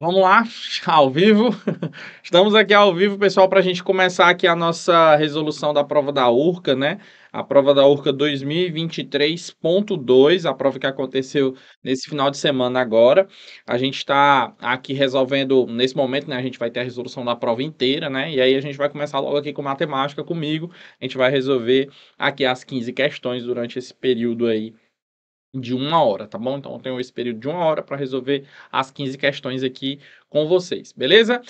Vamos lá, ao vivo. Estamos aqui ao vivo, pessoal, para a gente começar aqui a nossa resolução da prova da URCA, né? A prova da URCA 2023.2, a prova que aconteceu nesse final de semana agora. A gente está aqui resolvendo, nesse momento, né? A gente vai ter a resolução da prova inteira, né? E aí a gente vai começar logo aqui com matemática comigo. A gente vai resolver aqui as 15 questões durante esse período aí de 1 hora, tá bom? Então eu tenho esse período de 1 hora para resolver as 15 questões aqui com vocês, beleza?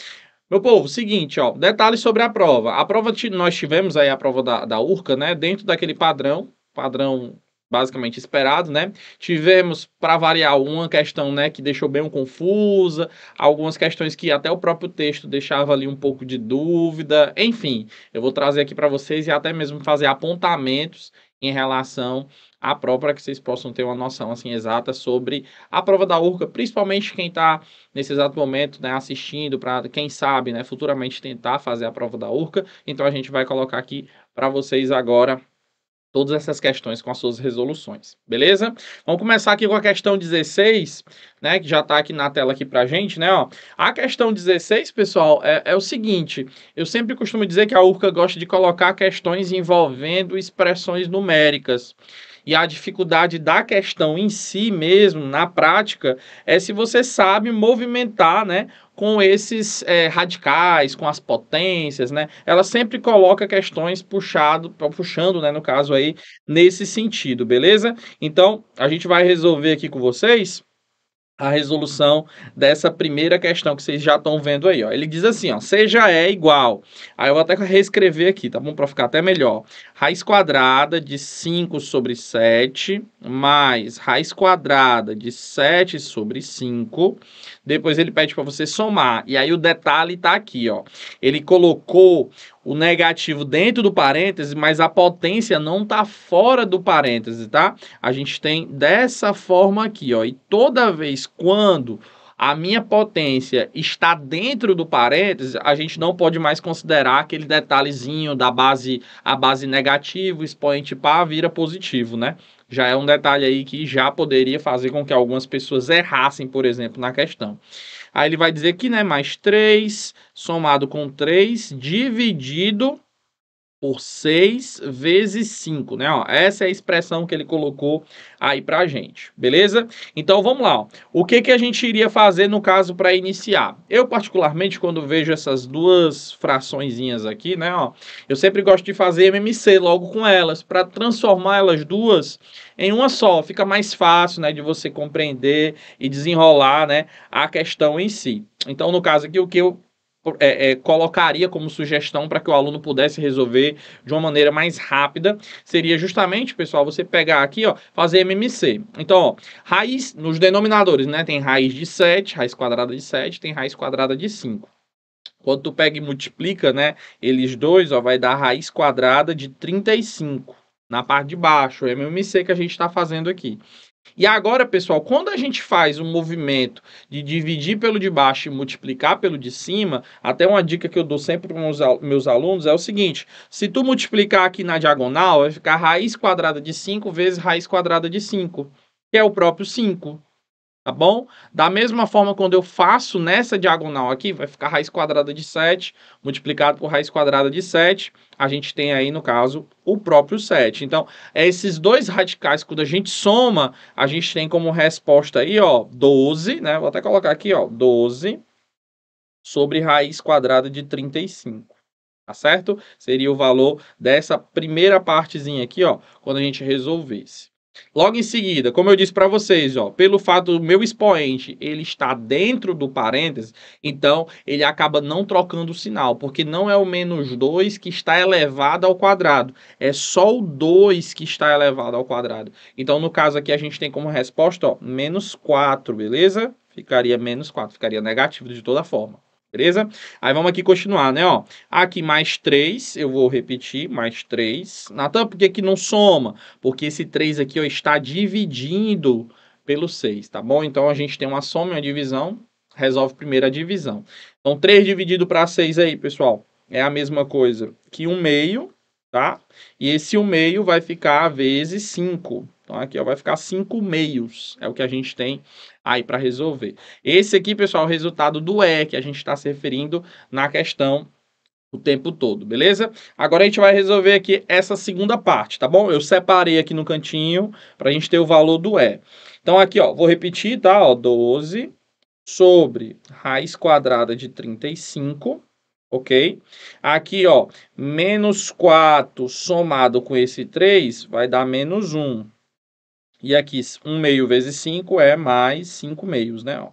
Meu povo, seguinte, ó, detalhes sobre a prova. Nós tivemos aí a prova da URCA, né? Dentro daquele padrão basicamente esperado, né? Tivemos, para variar, uma questão, né, que deixou bem confusa, algumas questões que até o próprio texto deixava ali um pouco de dúvida, enfim, eu vou trazer aqui para vocês e até mesmo fazer apontamentos em relação à prova para que vocês possam ter uma noção assim exata sobre a prova da URCA, principalmente quem está nesse exato momento, né, assistindo para quem sabe, né, futuramente tentar fazer a prova da URCA. Então a gente vai colocar aqui para vocês agora todas essas questões com as suas resoluções, beleza? Vamos começar aqui com a questão 16, né, que já está aqui na tela aqui pra gente, né, ó. A questão 16, pessoal, é o seguinte, eu sempre costumo dizer que a URCA gosta de colocar questões envolvendo expressões numéricas. E a dificuldade da questão em si mesmo, na prática, é se você sabe movimentar, né, com esses radicais, com as potências, né? Ela sempre coloca questões puxando, né, no caso aí, nesse sentido, beleza? Então, a gente vai resolver aqui com vocês a resolução dessa primeira questão que vocês já estão vendo aí, ó. Ele diz assim, ó, seja E igual. Aí eu vou até reescrever aqui, tá bom? Para ficar até melhor. Raiz quadrada de 5 sobre 7 mais raiz quadrada de 7 sobre 5. Depois ele pede para você somar. E aí o detalhe tá aqui, ó. Ele colocou o negativo dentro do parêntese, mas a potência não tá fora do parêntese, tá? A gente tem dessa forma aqui, ó. E toda vez quando a minha potência está dentro do parêntese, a gente não pode mais considerar aquele detalhezinho da base, a base negativo, expoente par vira positivo, né? Já é um detalhe aí que já poderia fazer com que algumas pessoas errassem, por exemplo, na questão. Aí ele vai dizer que, né, mais 3 somado com 3 dividido por 6 vezes 5, né? Ó, essa é a expressão que ele colocou aí pra gente, beleza? Então vamos lá, ó. O que que a gente iria fazer no caso para iniciar? Eu particularmente quando vejo essas duas fraçõezinhas aqui, né, ó, eu sempre gosto de fazer MMC logo com elas para transformar elas duas em uma só, fica mais fácil, né, de você compreender e desenrolar, né, a questão em si. Então no caso aqui o que eu colocaria como sugestão para que o aluno pudesse resolver de uma maneira mais rápida, seria justamente, pessoal, você pegar aqui, ó, fazer MMC. Então, ó, raiz, nos denominadores, né, tem raiz de 7, raiz quadrada de 7, tem raiz quadrada de 5. Quando tu pega e multiplica, né, eles dois, ó, vai dar raiz quadrada de 35 na parte de baixo, é o MMC que a gente está fazendo aqui. E agora, pessoal, quando a gente faz um movimento de dividir pelo de baixo e multiplicar pelo de cima, até uma dica que eu dou sempre para os meus alunos é o seguinte: se tu multiplicar aqui na diagonal, vai ficar raiz quadrada de 5 vezes raiz quadrada de 5, que é o próprio 5. Tá bom? Da mesma forma, quando eu faço nessa diagonal aqui, vai ficar raiz quadrada de 7 multiplicado por raiz quadrada de 7. A gente tem aí, no caso, o próprio 7. Então, esses dois radicais, quando a gente soma, a gente tem como resposta aí, ó, 12, né? Vou até colocar aqui, ó, 12 sobre raiz quadrada de 35. Tá certo? Seria o valor dessa primeira partezinha aqui, ó, quando a gente resolvesse. Logo em seguida, como eu disse para vocês, ó, pelo fato do meu expoente ele estar dentro do parênteses, então ele acaba não trocando o sinal, porque não é o menos 2 que está elevado ao quadrado, é só o 2 que está elevado ao quadrado. Então, no caso aqui, a gente tem como resposta, ó, menos 4, beleza? Ficaria menos 4, ficaria negativo de toda forma. Beleza? Aí vamos aqui continuar, né? Ó, aqui mais 3, eu vou repetir, mais 3. Natan, por que que não soma? Porque esse 3 aqui ó, está dividindo pelo 6, tá bom? Então a gente tem uma soma e uma divisão, resolve primeiro a divisão. Então 3 dividido para 6 aí, pessoal, é a mesma coisa que 1 meio, tá? E esse 1 meio vai ficar vezes 5. Então, aqui ó, vai ficar 5 meios. É o que a gente tem aí para resolver. Esse aqui, pessoal, é o resultado do E, que a gente está se referindo na questão o tempo todo, beleza? Agora a gente vai resolver aqui essa segunda parte, tá bom? Eu separei aqui no cantinho para a gente ter o valor do E. Então aqui, ó, vou repetir, tá? Ó, 12 sobre raiz quadrada de 35, ok? Aqui, ó, menos 4 somado com esse 3 vai dar menos 1. E aqui, 1 meio vezes 5 é mais 5 meios, né? Ó,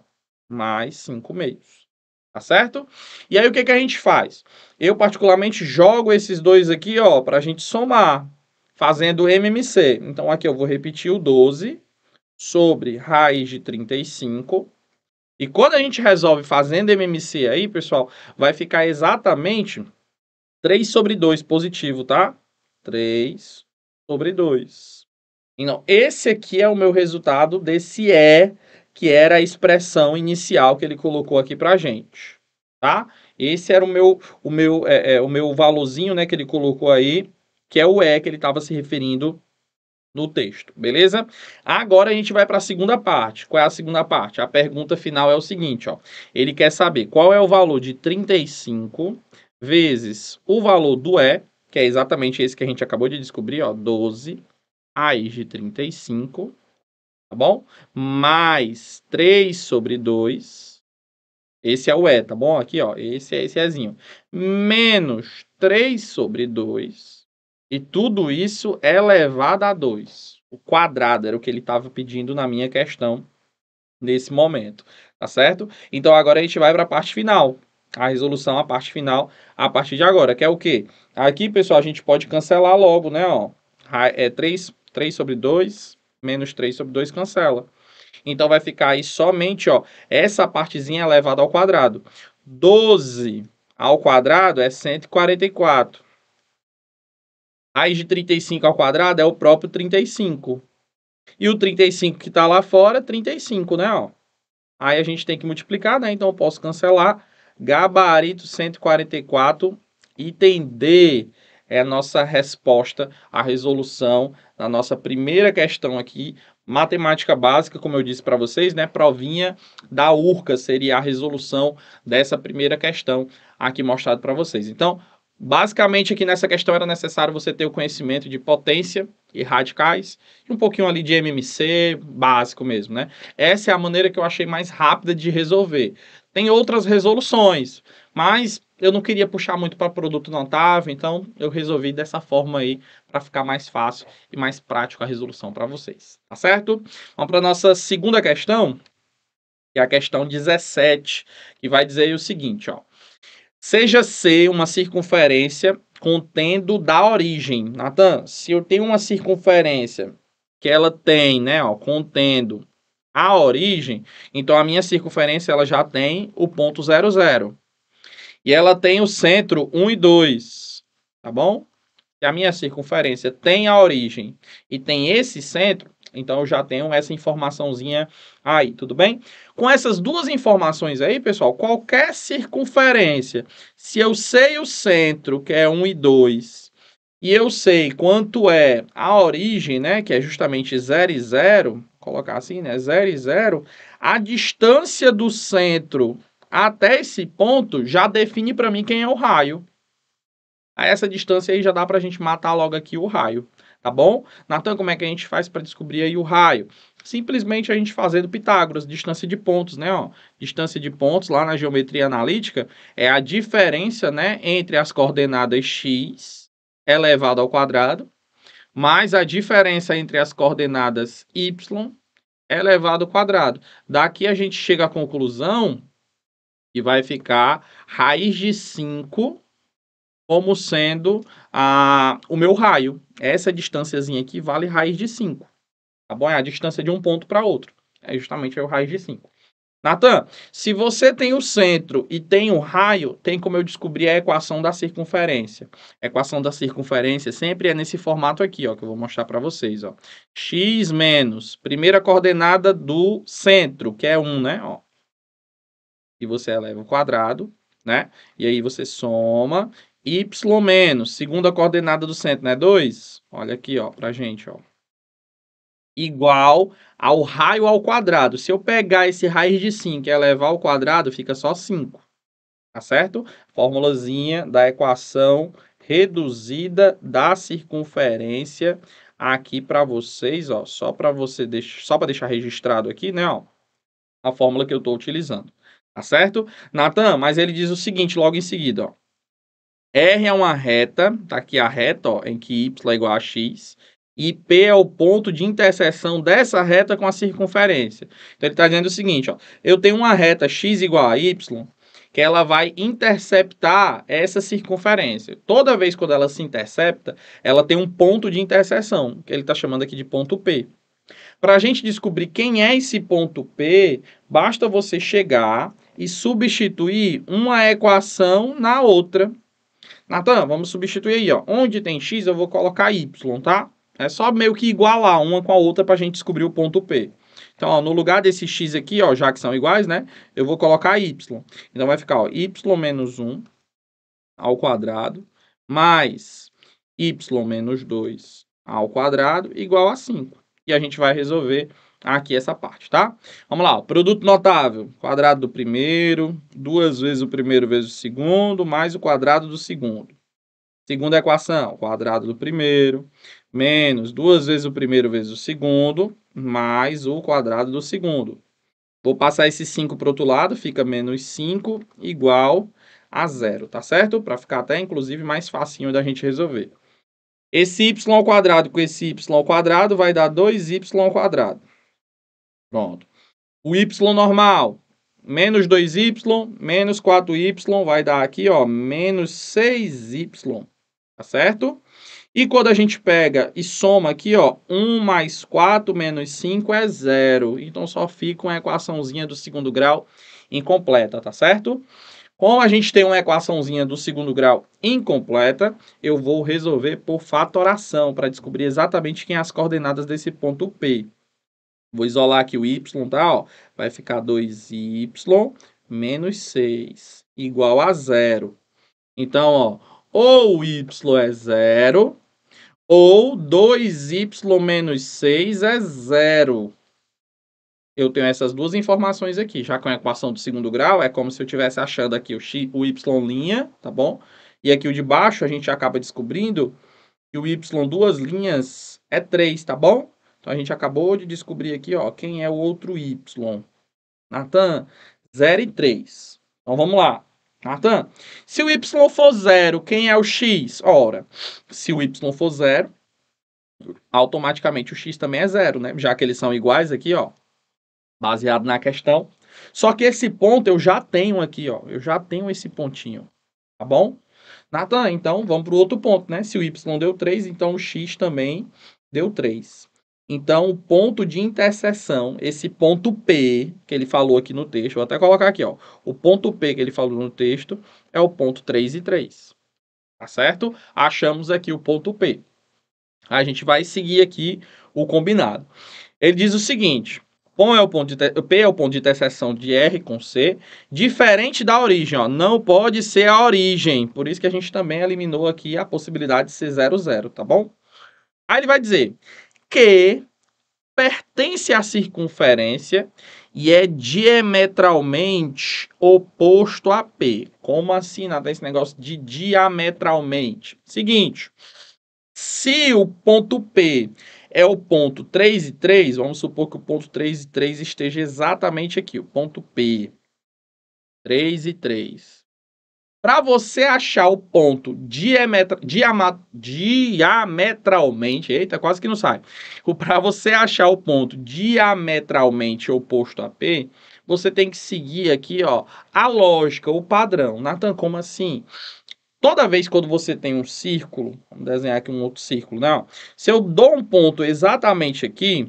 mais 5 meios. Tá certo? E aí, o que que a gente faz? Eu, particularmente, jogo esses dois aqui, ó, para a gente somar, fazendo MMC. Então, aqui eu vou repetir o 12 sobre raiz de 35. E quando a gente resolve fazendo MMC aí, pessoal, vai ficar exatamente 3 sobre 2 positivo, tá? 3 sobre 2. Então, esse aqui é o meu resultado desse E, que era a expressão inicial que ele colocou aqui pra gente, tá? Esse era o meu valorzinho, né, que ele colocou aí, que é o E que ele estava se referindo no texto, beleza? Agora a gente vai para a segunda parte. Qual é a segunda parte? A pergunta final é o seguinte, ó. Ele quer saber qual é o valor de 35 vezes o valor do E, que é exatamente esse que a gente acabou de descobrir, ó, 12 raiz de 35, tá bom? Mais 3 sobre 2. Esse é o E, tá bom? Aqui, ó, esse é esse Ezinho. Menos 3 sobre 2. E tudo isso elevado a 2. O quadrado era o que ele estava pedindo na minha questão nesse momento, tá certo? Então agora a gente vai para a parte final. A resolução, a parte final, a partir de agora, que é o quê? Aqui, pessoal, a gente pode cancelar logo, né? Ó, é 3 sobre 2, menos 3 sobre 2 cancela. Então vai ficar aí somente, ó, essa partezinha elevada ao quadrado. 12 ao quadrado é 144. Raiz de 35 ao quadrado é o próprio 35. E o 35 que está lá fora, 35, né? Ó. Aí a gente tem que multiplicar, né? Então eu posso cancelar. Gabarito 144, item D é a nossa resposta à resolução da nossa primeira questão aqui. Matemática básica, como eu disse para vocês, né? Provinha da URCA seria a resolução dessa primeira questão aqui mostrado para vocês. Então, basicamente aqui nessa questão era necessário você ter o conhecimento de potência e radicais e um pouquinho ali de MMC básico mesmo, né? Essa é a maneira que eu achei mais rápida de resolver. Tem outras resoluções, mas eu não queria puxar muito para produto notável, então eu resolvi dessa forma aí para ficar mais fácil e mais prático a resolução para vocês, tá certo? Vamos para a nossa segunda questão, que é a questão 17, que vai dizer o seguinte, ó. Seja C uma circunferência contendo da origem. Natan, se eu tenho uma circunferência que ela tem, né, ó, contendo a origem, então a minha circunferência ela já tem o ponto 0, 0. E ela tem o centro 1 e 2, tá bom? Se a minha circunferência tem a origem e tem esse centro, então eu já tenho essa informaçãozinha aí, tudo bem? Com essas duas informações aí, pessoal, qualquer circunferência, se eu sei o centro, que é 1 e 2, e eu sei quanto é a origem, né, que é justamente 0 e 0, colocar assim, né, 0 e 0, a distância do centro até esse ponto já define para mim quem é o raio. A essa distância aí já dá para a gente matar logo aqui o raio, tá bom? Natan, como é que a gente faz para descobrir aí o raio? Simplesmente a gente fazendo Pitágoras, distância de pontos, né? Ó, distância de pontos lá na geometria analítica é a diferença, né, entre as coordenadas x elevado ao quadrado mais a diferença entre as coordenadas y elevado ao quadrado. Daqui a gente chega à conclusão que vai ficar raiz de 5 como sendo o meu raio. Essa distânciazinha aqui vale raiz de 5. Tá bom? É a distância de um ponto para outro. É justamente o raiz de 5. Natan, se você tem o centro e tem o raio, tem como eu descobrir a equação da circunferência. A equação da circunferência sempre é nesse formato aqui, ó, que eu vou mostrar para vocês, ó. X menos primeira coordenada do centro, que é 1, né? Ó. E você eleva ao quadrado, né? E aí você soma y menos segunda coordenada do centro, né? 2. Olha aqui, ó, pra gente, ó. igual ao raio ao quadrado. Se eu pegar esse raiz de 5 e elevar ao quadrado, fica só 5. Tá certo? Formulazinha da equação reduzida da circunferência aqui para vocês, ó, só para deixar registrado aqui, né, ó, a fórmula que eu estou utilizando. Tá certo? Natan, mas ele diz o seguinte logo em seguida, ó. R é uma reta, tá aqui a reta, ó, em que y é igual a x, e P é o ponto de interseção dessa reta com a circunferência. Então ele está dizendo o seguinte, ó, eu tenho uma reta x igual a y, que ela vai interceptar essa circunferência. Toda vez quando ela se intercepta, ela tem um ponto de interseção, que ele está chamando aqui de ponto P. Para a gente descobrir quem é esse ponto P, basta você chegar e substituir uma equação na outra. Natan, vamos substituir aí, ó. Onde tem x, eu vou colocar y, tá? É só meio que igualar uma com a outra para a gente descobrir o ponto P. Então, ó, no lugar desse x aqui, ó, já que são iguais, né? Eu vou colocar y. Então, vai ficar, ó, y menos 1 ao quadrado mais y menos 2 ao quadrado igual a 5. E a gente vai resolver aqui essa parte, tá? Vamos lá, ó. Produto notável, quadrado do primeiro, 2 vezes o primeiro vezes o segundo, mais o quadrado do segundo. Segunda equação, quadrado do primeiro, menos 2 vezes o primeiro vezes o segundo, mais o quadrado do segundo. Vou passar esse 5 para o outro lado, fica menos 5 igual a 0, tá certo? Para ficar até, inclusive, mais facinho da gente resolver. Esse y ao quadrado com esse y ao quadrado vai dar 2y ao quadrado. Pronto. O y normal, menos 2y, menos 4y, vai dar aqui, ó, menos 6y, tá certo? E quando a gente pega e soma aqui, ó, 1 mais 4 menos 5 é 0. Então, só fica uma equaçãozinha do segundo grau incompleta, tá certo? Como a gente tem uma equaçãozinha do segundo grau incompleta, eu vou resolver por fatoração para descobrir exatamente quem é as coordenadas desse ponto P. Vou isolar aqui o y, tá? Ó, vai ficar 2y menos 6 igual a 0. Então, ó, ou y é 0, ou 2y menos 6 é 0. Eu tenho essas duas informações aqui. Já com a equação do segundo grau, é como se eu estivesse achando aqui o y', tá bom? E aqui o de baixo, a gente acaba descobrindo que o y duas linhas é 3, tá bom? Então, a gente acabou de descobrir aqui, ó, quem é o outro y. Natan, 0 e 3. Então, vamos lá. Natan, se o y for 0, quem é o x? Ora, se o y for 0, automaticamente o x também é 0, né? Já que eles são iguais aqui, ó, baseado na questão. Só que esse ponto eu já tenho aqui, ó. Eu já tenho esse pontinho, tá bom? Natan, então vamos para o outro ponto, né? Se o y deu 3, então o x também deu 3. Então, o ponto de interseção, esse ponto P que ele falou aqui no texto, vou até colocar aqui, ó. O ponto P que ele falou no texto é o ponto 3 e 3. Tá certo? Achamos aqui o ponto P. A gente vai seguir aqui o combinado. Ele diz o seguinte: P é o ponto de interseção de R com C, diferente da origem, ó, não pode ser a origem. Por isso que a gente também eliminou aqui a possibilidade de ser 0, 0, tá bom? Aí ele vai dizer que pertence à circunferência e é diametralmente oposto a P. Como assim, Natan, esse negócio de diametralmente? Seguinte, se o ponto P é o ponto 3 e 3, vamos supor que o ponto 3 e 3 esteja exatamente aqui, o ponto P. 3 e 3. Para você achar o ponto diametralmente, eita, quase que não sai. Para você achar o ponto diametralmente oposto a P, você tem que seguir aqui, ó, a lógica, o padrão. Natan, como assim? Toda vez quando você tem um círculo, vamos desenhar aqui um outro círculo, não. Se eu dou um ponto exatamente aqui,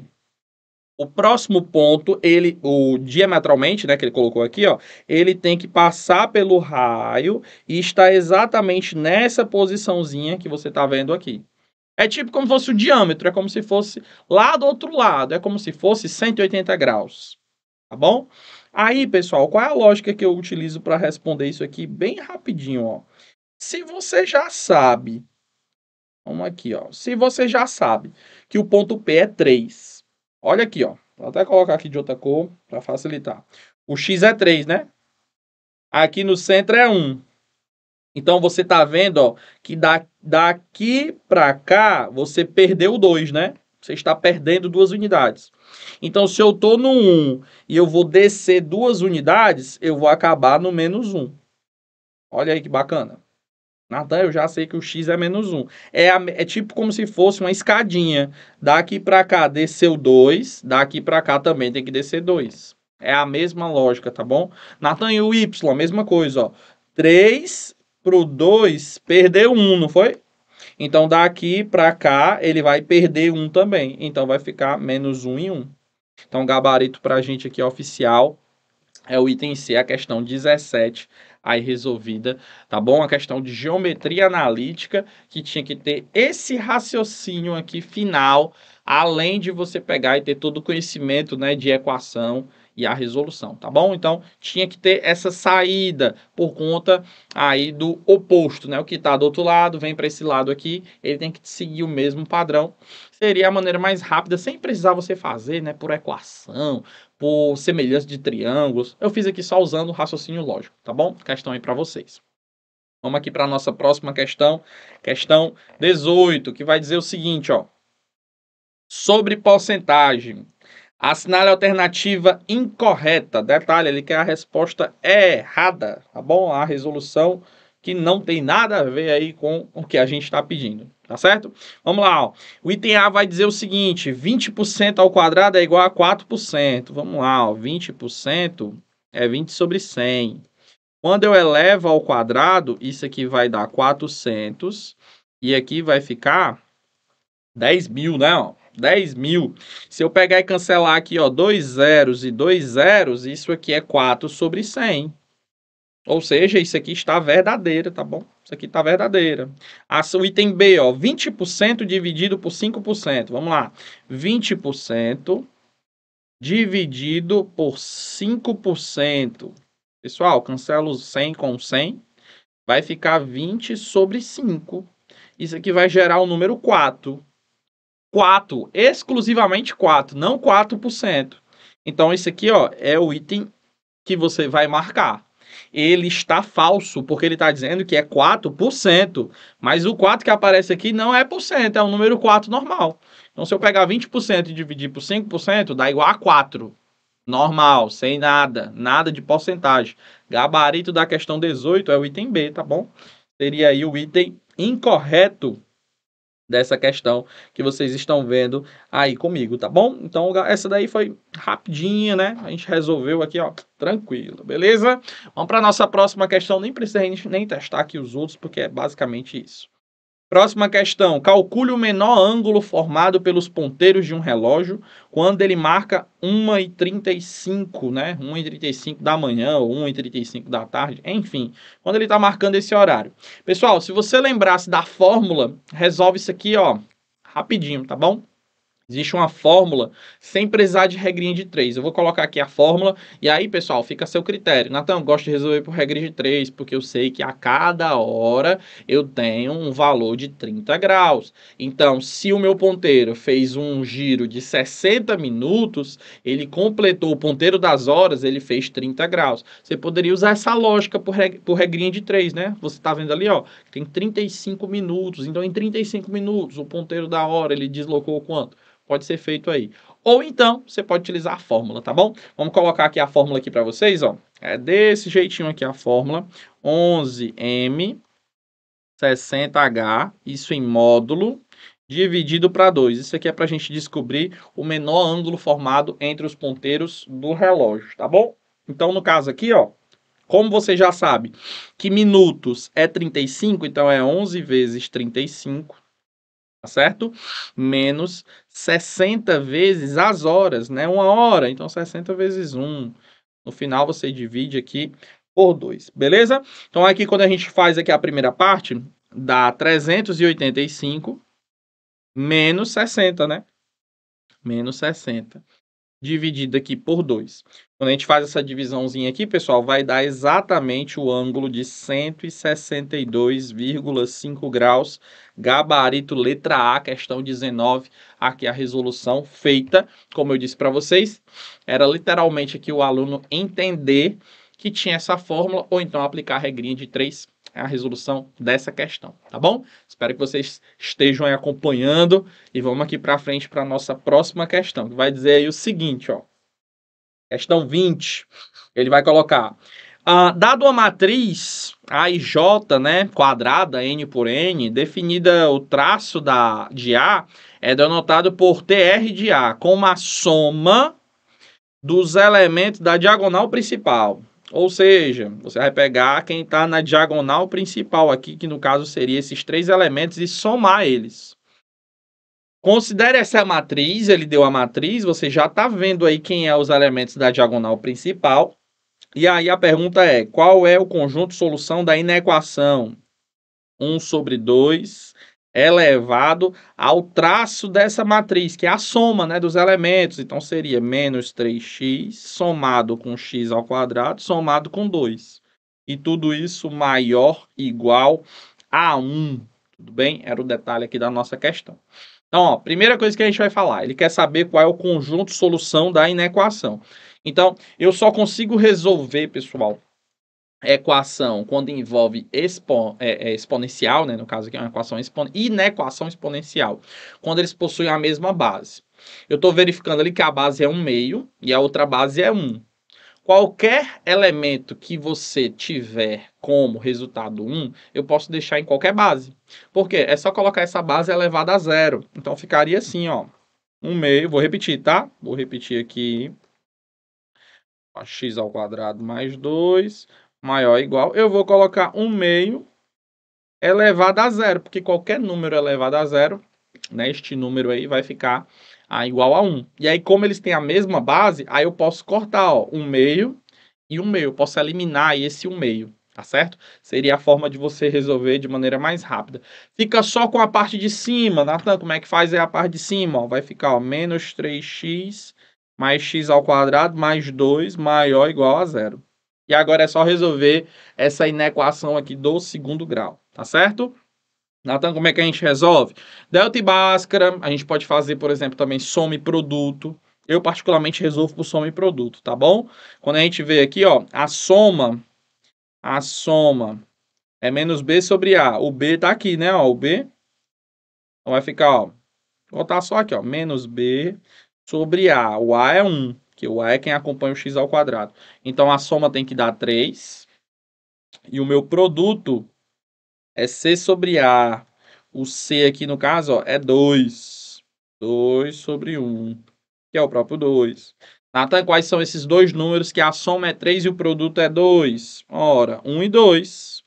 o próximo ponto, o diametralmente, né, que ele colocou aqui, ó, ele tem que passar pelo raio e está exatamente nessa posiçãozinha que você está vendo aqui. É tipo como se fosse o diâmetro, é como se fosse lá do outro lado, é como se fosse 180 graus, tá bom? Aí, pessoal, qual é a lógica que eu utilizo para responder isso aqui bem rapidinho, ó? Se você já sabe, vamos aqui, ó, se você já sabe que o ponto P é 3, Olha aqui, ó. Vou até colocar aqui de outra cor para facilitar. O x é 3, né? Aqui no centro é 1. Então, você tá vendo, ó, que daqui para cá, você perdeu 2, né? Você está perdendo 2 unidades. Então, se eu tô no 1 e eu vou descer 2 unidades, eu vou acabar no menos 1. Olha aí que bacana. Natan, eu já sei que o x é menos 1. É tipo como se fosse uma escadinha. Daqui para cá desceu 2, daqui para cá também tem que descer 2. É a mesma lógica, tá bom? Natan, e o y, mesma coisa, ó. 3 pro 2 perdeu 1, não foi? Então daqui para cá ele vai perder 1 também. Então vai ficar menos 1 e 1. Então o gabarito para a gente aqui oficial é o item C, a questão 17, aí resolvida, tá bom? A questão de geometria analítica, que tinha que ter esse raciocínio aqui final, além de você pegar e ter todo o conhecimento, né, de equação e a resolução, tá bom? Então, tinha que ter essa saída por conta aí do oposto, né? O que está do outro lado vem para esse lado aqui, ele tem que seguir o mesmo padrão. Seria a maneira mais rápida, sem precisar você fazer, né, por equação, por semelhança de triângulos. Eu fiz aqui só usando o raciocínio lógico, tá bom? Questão aí para vocês. Vamos aqui para a nossa próxima questão, questão 18, que vai dizer o seguinte, ó. Sobre porcentagem, assinale a alternativa incorreta. Detalhe, ele quer a resposta errada, tá bom? A resolução que não tem nada a ver aí com o que a gente está pedindo, tá certo? Vamos lá, ó. O item A vai dizer o seguinte, 20% ao quadrado é igual a 4%. Vamos lá, ó. 20% é 20 sobre 100. Quando eu elevo ao quadrado, isso aqui vai dar 400 e aqui vai ficar 10 mil, né, ó? 10 mil. Se eu pegar e cancelar aqui, ó, 2 zeros e 2 zeros, isso aqui é 4 sobre 100. Ou seja, isso aqui está verdadeiro, tá bom? Isso aqui está verdadeira. O item B, ó, 20% dividido por 5%. Vamos lá. 20% dividido por 5%. Pessoal, cancelo 100 com 100. Vai ficar 20 sobre 5. Isso aqui vai gerar o número 4. 4, exclusivamente 4, não 4%. Então, esse aqui, ó, é o item que você vai marcar. Ele está falso, porque ele está dizendo que é 4%, mas o 4 que aparece aqui não é por cento, é um número 4 normal. Então, se eu pegar 20% e dividir por 5%, dá igual a 4. Normal, sem nada, nada de porcentagem. Gabarito da questão 18 é o item B, tá bom? Seria aí o item incorreto dessa questão que vocês estão vendo aí comigo, tá bom? Então, essa daí foi rapidinha, né? A gente resolveu aqui, ó, tranquilo, beleza? Vamos para nossa próxima questão, nem precisa nem testar aqui os outros, porque é basicamente isso. Próxima questão. Calcule o menor ângulo formado pelos ponteiros de um relógio quando ele marca 1h35, né? 1h35 da manhã ou 1h35 da tarde, enfim. Quando ele está marcando esse horário. Pessoal, se você lembrasse da fórmula, resolve isso aqui, ó, rapidinho, tá bom? Existe uma fórmula sem precisar de regrinha de 3. Eu vou colocar aqui a fórmula e aí, pessoal, fica a seu critério. Natan, gosto de resolver por regra de 3, porque eu sei que a cada hora eu tenho um valor de 30 graus. Então, se o meu ponteiro fez um giro de 60 minutos, ele completou o ponteiro das horas, ele fez 30 graus. Você poderia usar essa lógica por regrinha de 3, né? Você está vendo ali, ó, tem 35 minutos. Então, em 35 minutos, o ponteiro da hora, ele deslocou quanto? Pode ser feito aí. Ou então, você pode utilizar a fórmula, tá bom? Vamos colocar aqui a fórmula aqui para vocês, ó. É desse jeitinho aqui a fórmula. 11m 60h, isso em módulo, dividido para 2. Isso aqui é para a gente descobrir o menor ângulo formado entre os ponteiros do relógio, tá bom? Então, no caso aqui, ó, como você já sabe que minutos é 35, então é 11 vezes 35, tá certo? Menos 60 vezes as horas, né? 1 hora, então 60 vezes 1. No final você divide aqui por 2, beleza? Então aqui quando a gente faz aqui a primeira parte, dá 385 menos 60, né? Menos 60. dividido aqui por 2. Quando a gente faz essa divisãozinha aqui, pessoal, vai dar exatamente o ângulo de 162,5 graus, gabarito letra A, questão 19, aqui a resolução feita, como eu disse para vocês, era literalmente aqui o aluno entender que tinha essa fórmula, ou então aplicar a regrinha de 3, a resolução dessa questão, tá bom? Espero que vocês estejam aí acompanhando e vamos aqui para frente para a nossa próxima questão, que vai dizer aí o seguinte, ó. Questão 20, ele vai colocar, dado uma matriz A e J, né, quadrada, N por N, definida o traço de A, é denotado por TR de A, com uma soma dos elementos da diagonal principal. Ou seja, você vai pegar quem está na diagonal principal aqui, que no caso seria esses 3 elementos, e somar eles. Considere essa matriz, ele deu a matriz, você já está vendo aí quem é os elementos da diagonal principal. E aí a pergunta é, qual é o conjunto solução da inequação? 1 sobre 2 elevado ao traço dessa matriz, que é a soma, né, dos elementos. Então, seria menos 3x somado com x ao quadrado, somado com 2. E tudo isso maior, igual a 1. Tudo bem? Era o detalhe aqui da nossa questão. Então, ó, primeira coisa que a gente vai falar, ele quer saber qual é o conjunto solução da inequação. Então, eu só consigo resolver, pessoal, equação quando envolve exponencial, né, no caso aqui é uma equação inequação exponencial, quando eles possuem a mesma base. Eu estou verificando ali que a base é 1/2 e a outra base é 1. Qualquer elemento que você tiver como resultado 1, eu posso deixar em qualquer base. Por quê? É só colocar essa base elevada a 0. Então ficaria assim, ó, 1/2, vou repetir, tá? Vou repetir aqui. X ao quadrado mais 2, maior ou igual. Eu vou colocar 1/2 elevado a 0, porque qualquer número elevado a 0, né, este número aí vai ficar igual a 1. E aí, como eles têm a mesma base, aí eu posso cortar, ó, 1/2 e 1/2. Eu posso eliminar aí esse 1/2, tá certo? Seria a forma de você resolver de maneira mais rápida. Fica só com a parte de cima, Natan, como é que faz a parte de cima? Ó, vai ficar, ó, menos 3x mais x ao quadrado mais 2 maior ou igual a 0. E agora é só resolver essa inequação aqui do segundo grau, tá certo? Natan, como é que a gente resolve? Delta e Bhaskara, a gente pode fazer, por exemplo, também soma e produto. Eu, particularmente, resolvo por soma e produto, tá bom? Quando a gente vê aqui, ó, a soma é menos B sobre A. O B tá aqui, né, ó, o B. Então vai ficar, ó, vou botar só aqui, ó, menos B sobre A. O A é 1, que o A é quem acompanha o x ao quadrado. Então, a soma tem que dar 3. E o meu produto é C sobre A. O C aqui, no caso, ó, é 2. 2 sobre 1, que é o próprio 2. Natan, quais são esses dois números que a soma é 3 e o produto é 2? Ora, 1 e 2.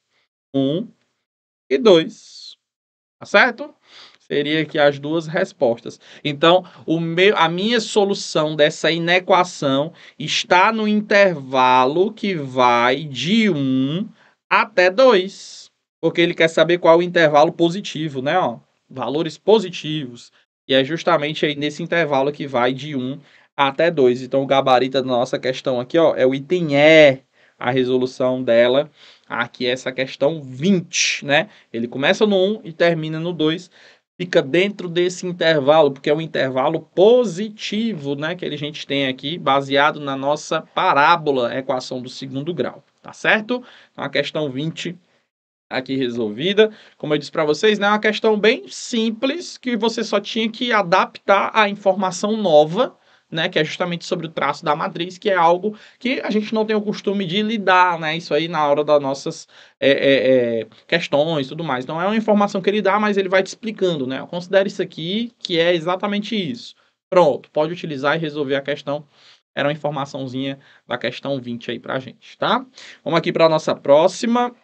1 e 2. Tá certo? Seria aqui as duas respostas. Então, a minha solução dessa inequação está no intervalo que vai de 1 até 2. Porque ele quer saber qual é o intervalo positivo, né? Ó, valores positivos. E é justamente aí nesse intervalo que vai de 1 até 2. Então, o gabarito da nossa questão aqui, ó, é o item E, a resolução dela. Aqui é essa questão 20, né? Ele começa no 1 e termina no 2. Fica dentro desse intervalo, porque é um intervalo positivo, né, que a gente tem aqui, baseado na nossa parábola, equação do segundo grau, tá certo? Então, a questão 20 aqui resolvida. Como eu disse para vocês, né, é uma questão bem simples, que você só tinha que adaptar a informação nova, né, que é justamente sobre o traço da matriz, que é algo que a gente não tem o costume de lidar, né, isso aí na hora das nossas questões e tudo mais. Então, é uma informação que ele dá, mas ele vai te explicando, né, considere isso aqui, que é exatamente isso. Pronto, pode utilizar e resolver a questão. Era uma informaçãozinha da questão 20 aí pra gente, tá? Vamos aqui para a nossa próxima.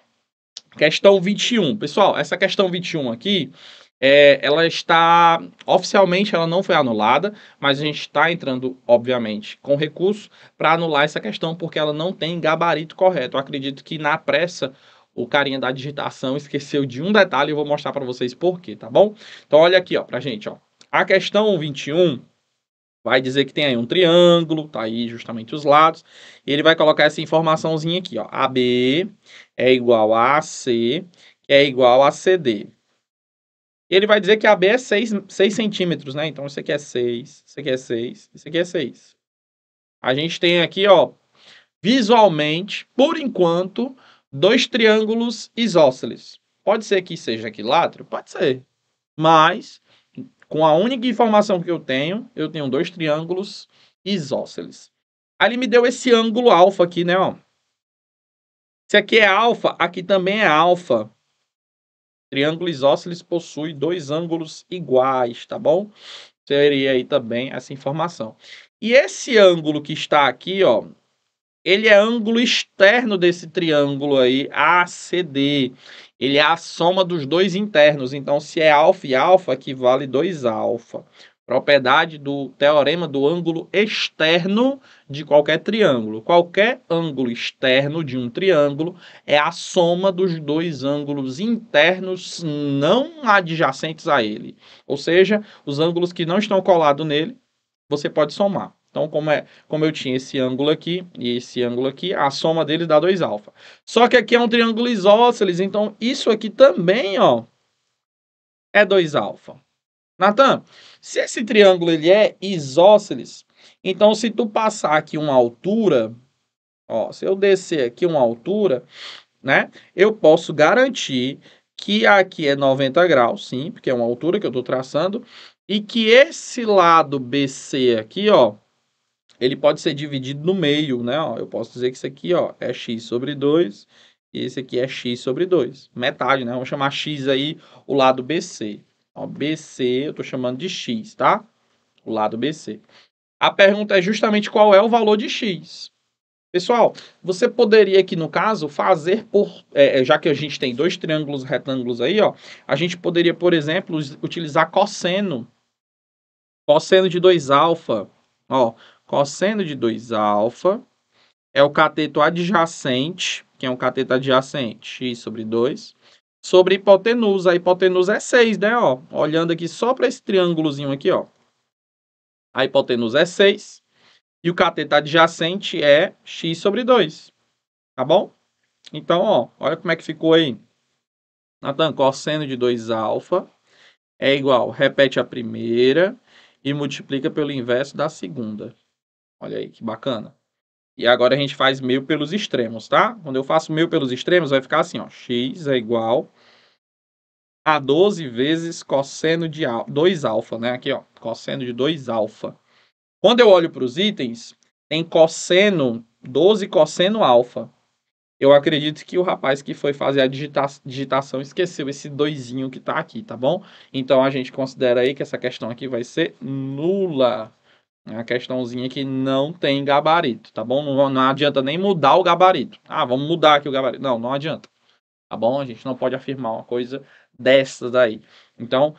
Questão 21. Pessoal, essa questão 21 aqui, ela está, oficialmente ela não foi anulada, mas a gente está entrando, obviamente, com recurso para anular essa questão, porque ela não tem gabarito correto. Eu acredito que na pressa, o carinha da digitação esqueceu de um detalhe e eu vou mostrar para vocês por quê, tá bom? Então, olha aqui, ó, pra gente, ó. A questão 21 vai dizer que tem aí um triângulo, tá aí justamente os lados, e ele vai colocar essa informaçãozinha aqui, ó, AB é igual a AC, que é igual a CD. Ele vai dizer que AB é 6 centímetros, né? Então, isso aqui é 6, isso aqui é 6, isso aqui é 6. A gente tem aqui, ó, visualmente, por enquanto, dois triângulos isósceles. Pode ser que seja equilátero? Pode ser. Mas, com a única informação que eu tenho dois triângulos isósceles. Aí ele me deu esse ângulo alfa aqui, né? Ó. Se aqui é alfa, aqui também é alfa. Triângulo isósceles possui dois ângulos iguais, tá bom? Seria aí também essa informação. E esse ângulo que está aqui, ó, ele é ângulo externo desse triângulo aí, ACD. Ele é a soma dos dois internos. Então, se é alfa e alfa, equivale 2 alfa. Propriedade do teorema do ângulo externo de qualquer triângulo. Qualquer ângulo externo de um triângulo é a soma dos dois ângulos internos não adjacentes a ele. Ou seja, os ângulos que não estão colados nele, você pode somar. Então, como eu tinha esse ângulo aqui e esse ângulo aqui, a soma deles dá 2 alfa. Só que aqui é um triângulo isósceles, então isso aqui também, ó, é 2 alfa. Natan, se esse triângulo ele é isósceles, então se tu passar aqui uma altura, ó, se eu descer aqui uma altura, né, eu posso garantir que aqui é 90 graus, sim, porque é uma altura que eu estou traçando, e que esse lado BC aqui, ó, ele pode ser dividido no meio, né? Ó, eu posso dizer que isso aqui, ó, é x sobre 2 e esse aqui é x sobre 2. Metade, né? Vamos chamar x aí o lado BC. Ó, BC eu estou chamando de x, tá? O lado BC. A pergunta é justamente qual é o valor de x. Pessoal, você poderia aqui, no caso, fazer por... já que a gente tem dois triângulos retângulos aí, ó, a gente poderia, por exemplo, utilizar cosseno. Cosseno de 2 alfa. Ó, cosseno de 2 alfa é o cateto adjacente, que é um cateto adjacente, x sobre 2, sobre hipotenusa. A hipotenusa é 6, né? Ó, olhando aqui só para esse triângulozinho aqui, ó. A hipotenusa é 6 e o cateto adjacente é x sobre 2, tá bom? Então, ó, olha como é que ficou aí. Natan, cosseno de 2 alfa é igual, repete a primeira e multiplica pelo inverso da segunda. Olha aí, que bacana. E agora a gente faz meio pelos extremos, tá? Quando eu faço meio pelos extremos, vai ficar assim, ó. X é igual a 12 vezes cosseno de 2 alfa, né? Aqui, ó, cosseno de 2 alfa. Quando eu olho para os itens, tem cosseno, 12 cosseno alfa. Eu acredito que o rapaz que foi fazer a digitação esqueceu esse doisinho que tá aqui, tá bom? Então, a gente considera aí que essa questão aqui vai ser nula. É uma questãozinha que não tem gabarito, tá bom? Não adianta nem mudar o gabarito. Ah, vamos mudar aqui o gabarito. Não, não adianta. Tá bom? A gente não pode afirmar uma coisa dessas daí. Então,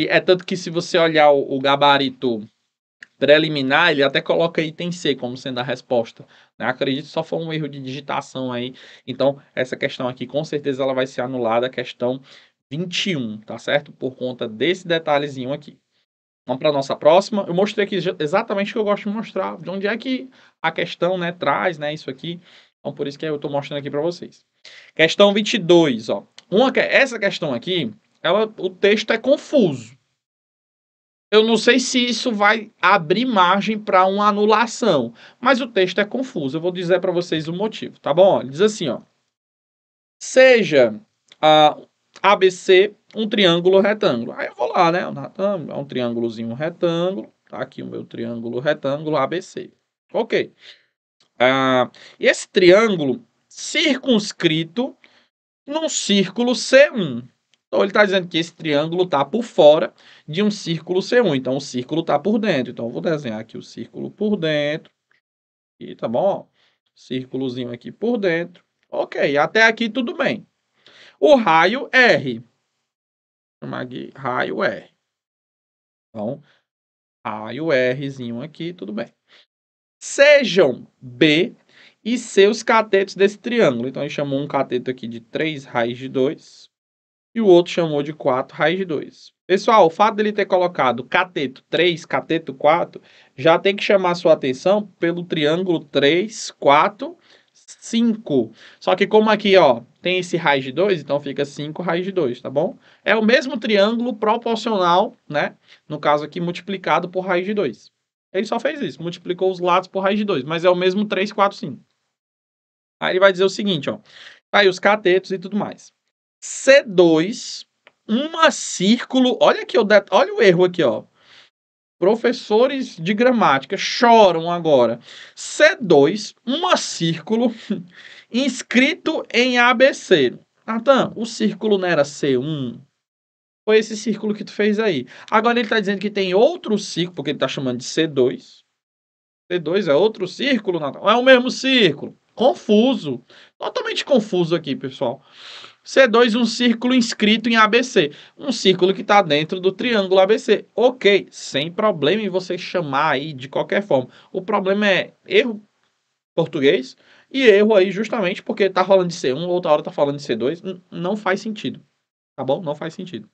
é tanto que se você olhar o gabarito preliminar, ele até coloca item C como sendo a resposta. Né? Acredito que só foi um erro de digitação aí. Então, essa questão aqui, com certeza, ela vai ser anulada, a questão 21, tá certo? Por conta desse detalhezinho aqui. Vamos para a nossa próxima. Eu mostrei aqui exatamente o que eu gosto de mostrar, de onde é que a questão, né, traz, né, isso aqui. Então, por isso que eu estou mostrando aqui para vocês. Questão 22, ó. Essa questão aqui, o texto é confuso. Eu não sei se isso vai abrir margem para uma anulação, mas o texto é confuso. Eu vou dizer para vocês o motivo, tá bom? Ele diz assim, ó. Seja ABC um triângulo retângulo. Aí eu vou lá, né? É um triângulozinho retângulo. Tá aqui o meu triângulo retângulo ABC. Ok. E esse triângulo circunscrito num círculo C1. Então, ele está dizendo que esse triângulo está por fora de um círculo C1. Então, o círculo está por dentro. Então, eu vou desenhar aqui o círculo por dentro. E tá bom? Círculozinho aqui por dentro. Ok, até aqui tudo bem. O raio R. Vou chamar aqui raio R. Então, raio Rzinho aqui, tudo bem. Sejam B e C os catetos desse triângulo. Então, ele chamou um cateto aqui de 3 raiz de 2 e o outro chamou de 4 raiz de 2. Pessoal, o fato dele ter colocado cateto 3, cateto 4, já tem que chamar a sua atenção pelo triângulo 3, 4, 5. Só que como aqui, ó, tem esse raiz de 2, então fica 5 raiz de 2, tá bom? É o mesmo triângulo proporcional, né? No caso aqui, multiplicado por raiz de 2. Ele só fez isso, multiplicou os lados por raiz de 2, mas é o mesmo 3, 4, 5. Aí ele vai dizer o seguinte, ó. Aí os catetos e tudo mais. C2, uma círculo. Olha aqui, olha o erro aqui, ó. Professores de gramática choram agora. C2, uma círculo inscrito em ABC. Natan, o círculo não era C1? Foi esse círculo que tu fez aí. Agora ele está dizendo que tem outro círculo, porque ele está chamando de C2. C2 é outro círculo, Natan? Ou é o mesmo círculo? Confuso. Totalmente confuso aqui, pessoal. C2, um círculo inscrito em ABC. Um círculo que está dentro do triângulo ABC. Ok, sem problema em você chamar aí de qualquer forma. O problema é erro português e erro aí justamente porque está falando de C1, outra hora está falando de C2. Não faz sentido, tá bom? Não faz sentido.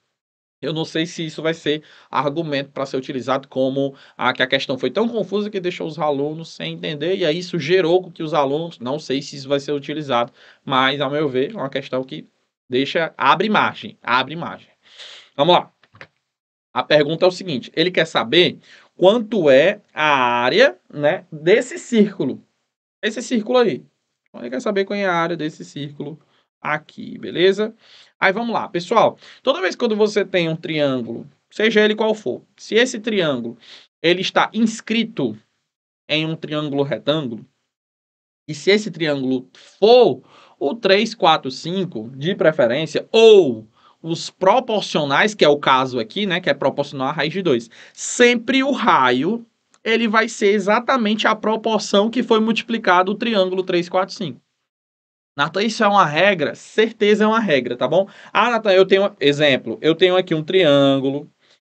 Eu não sei se isso vai ser argumento para ser utilizado como que a questão foi tão confusa que deixou os alunos sem entender, e aí isso gerou com que os alunos, não sei se isso vai ser utilizado, mas, ao meu ver, é uma questão que abre margem, abre margem. Vamos lá. A pergunta é o seguinte, ele quer saber quanto é a área, né, desse círculo. Esse círculo aí. Ele quer saber qual é a área desse círculo aqui, beleza? Aí vamos lá, pessoal. Toda vez que você tem um triângulo, seja ele qual for, se esse triângulo ele está inscrito em um triângulo retângulo, e se esse triângulo for o 3, 4, 5, de preferência, ou os proporcionais, que é o caso aqui, né, que é proporcional à raiz de 2, sempre o raio ele vai ser exatamente a proporção que foi multiplicado o triângulo 3, 4, 5. Natan, isso é uma regra? Certeza é uma regra, tá bom? Natan, eu tenho, exemplo, eu tenho aqui um triângulo,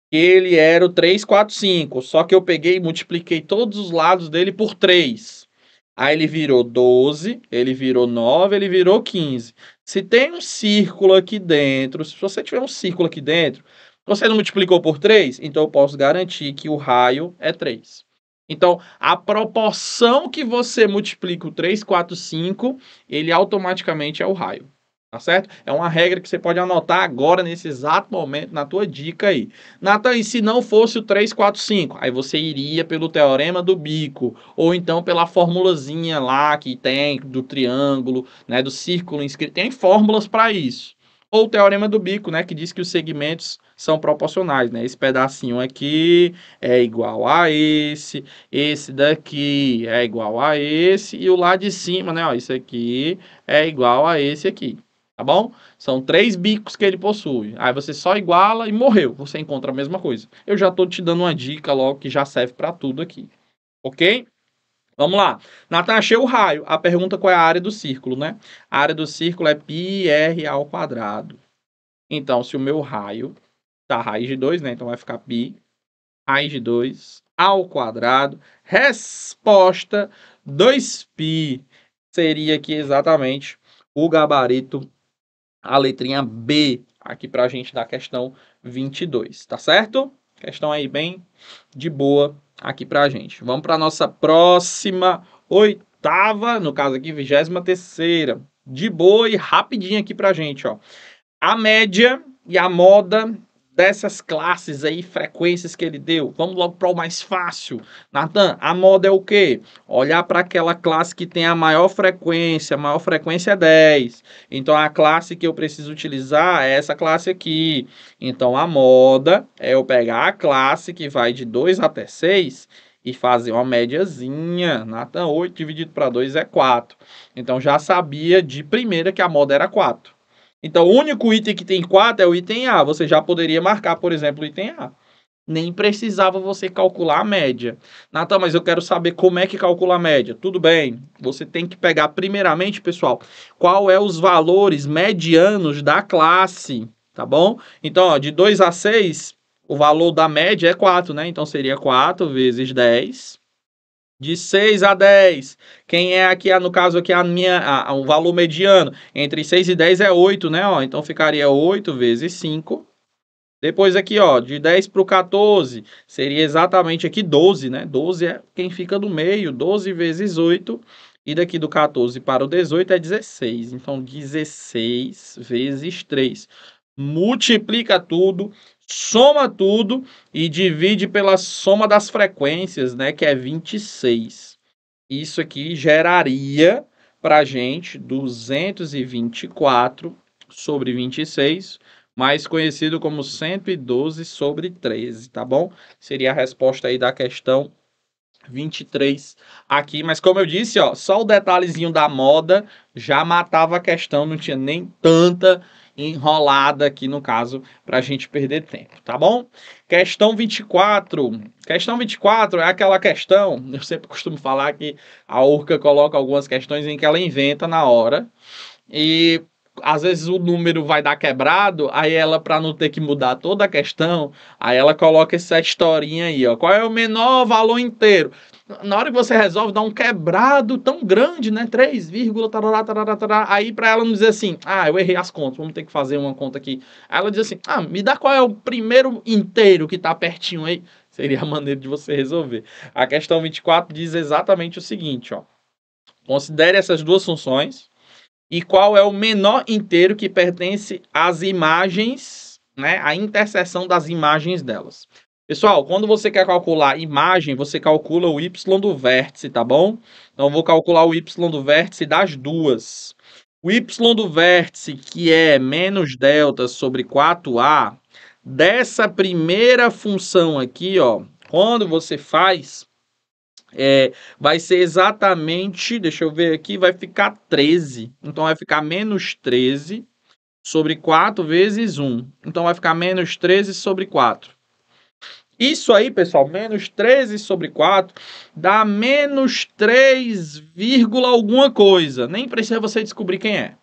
ele era o 3, 4, 5, só que eu peguei e multipliquei todos os lados dele por 3. Aí ele virou 12, ele virou 9, ele virou 15. Se tem um círculo aqui dentro, se você tiver um círculo aqui dentro, você não multiplicou por 3, então eu posso garantir que o raio é 3. Então, a proporção que você multiplica o 3, 4, 5, ele automaticamente é o raio. Tá certo? É uma regra que você pode anotar agora, nesse exato momento, na tua dica aí. Natan, e se não fosse o 3, 4, 5? Aí você iria pelo teorema do bico, ou então pela formulazinha lá que tem do triângulo, né, do círculo inscrito. Tem fórmulas para isso. Ou o teorema do bico, né, que diz que os segmentos são proporcionais, né? Esse pedacinho aqui é igual a esse daqui é igual a esse, e o lá de cima, né, ó, isso aqui é igual a esse aqui. Tá bom? São 3 bicos que ele possui. Aí você só iguala e morreu. Você encontra a mesma coisa. Eu já estou te dando uma dica logo que já serve para tudo aqui. Ok? Vamos lá. Natan, achei o raio. A pergunta qual é a área do círculo, né? A área do círculo é πr ao quadrado. Então, se o meu raio tá raiz de 2, né? Então vai ficar π raiz de 2 ao quadrado. Resposta 2π seria aqui exatamente o gabarito, a letrinha B aqui para a gente da questão 22, tá certo? Questão aí bem de boa aqui para a gente. Vamos para a nossa próxima, oitava, no caso aqui, 23ª. De boa e rapidinho aqui para a gente, ó. A média e a moda dessas classes aí, frequências que ele deu. Vamos logo para o mais fácil. Natan, a moda é o quê? Olhar para aquela classe que tem a maior frequência é 10. Então, a classe que eu preciso utilizar é essa classe aqui. Então, a moda é eu pegar a classe que vai de 2 até 6 e fazer uma médiazinha. Natan, 8 dividido para 2 é 4. Então, já sabia de primeira que a moda era 4. Então, o único item que tem 4 é o item A. Você já poderia marcar, por exemplo, o item A. Nem precisava você calcular a média. Natan, mas eu quero saber como é que calcula a média. Tudo bem, você tem que pegar primeiramente, pessoal, qual é os valores medianos da classe, tá bom? Então, ó, de 2 a 6, o valor da média é 4, né? Então, seria 4 vezes 10. De 6 a 10. Quem é aqui, no caso aqui, o valor mediano entre 6 e 10 é 8, né? Ó, então ficaria 8 vezes 5. Depois aqui, ó, de 10 para o 14, seria exatamente aqui 12, né? 12 é quem fica no meio, 12 vezes 8, e daqui do 14 para o 18 é 16. Então, 16 vezes 3. Multiplica tudo, soma tudo e divide pela soma das frequências, né? Que é 26. Isso aqui geraria para a gente 224 sobre 26, mais conhecido como 112 sobre 13, tá bom? Seria a resposta aí da questão 23 aqui, mas como eu disse, ó, só o detalhezinho da moda já matava a questão, não tinha nem tanta enrolada aqui no caso para a gente perder tempo, tá bom? Questão 24. Questão 24 é aquela questão, eu sempre costumo falar que a Urca coloca algumas questões em que ela inventa na hora e às vezes o número vai dar quebrado, aí ela, para não ter que mudar toda a questão, aí ela coloca essa historinha aí, ó. Qual é o menor valor inteiro? Na hora que você resolve, dá um quebrado tão grande, né? 3, tarará, tarará, tarará. Aí para ela não dizer assim, eu errei as contas, vamos ter que fazer uma conta aqui. Aí ela diz assim, me dá qual é o primeiro inteiro que tá pertinho aí. Seria a maneira de você resolver. A questão 24 diz exatamente o seguinte, ó. Considere essas duas funções e qual é o menor inteiro que pertence às imagens, né? A interseção das imagens delas. Pessoal, quando você quer calcular imagem, você calcula o y do vértice, tá bom? Então, eu vou calcular o y do vértice das duas. O y do vértice, que é menos delta sobre 4a, dessa primeira função aqui, ó, quando você faz, vai ser exatamente, deixa eu ver aqui, vai ficar 13. Então, vai ficar menos 13 sobre 4 vezes 1. Então, vai ficar menos 13 sobre 4. Isso aí, pessoal, menos 13 sobre 4 dá menos 3, alguma coisa. Nem precisa você descobrir quem é.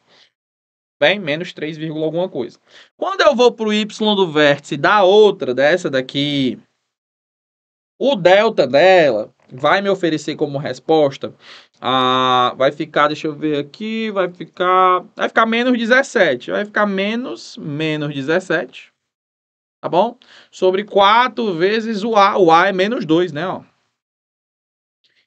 Bem, menos 3, alguma coisa. Quando eu vou para o y do vértice da outra, dessa daqui, o delta dela vai me oferecer como resposta, vai ficar, deixa eu ver aqui, vai ficar menos 17. Vai ficar menos 17. Tá bom? Sobre 4 vezes o A. O A é menos 2, né? Ó.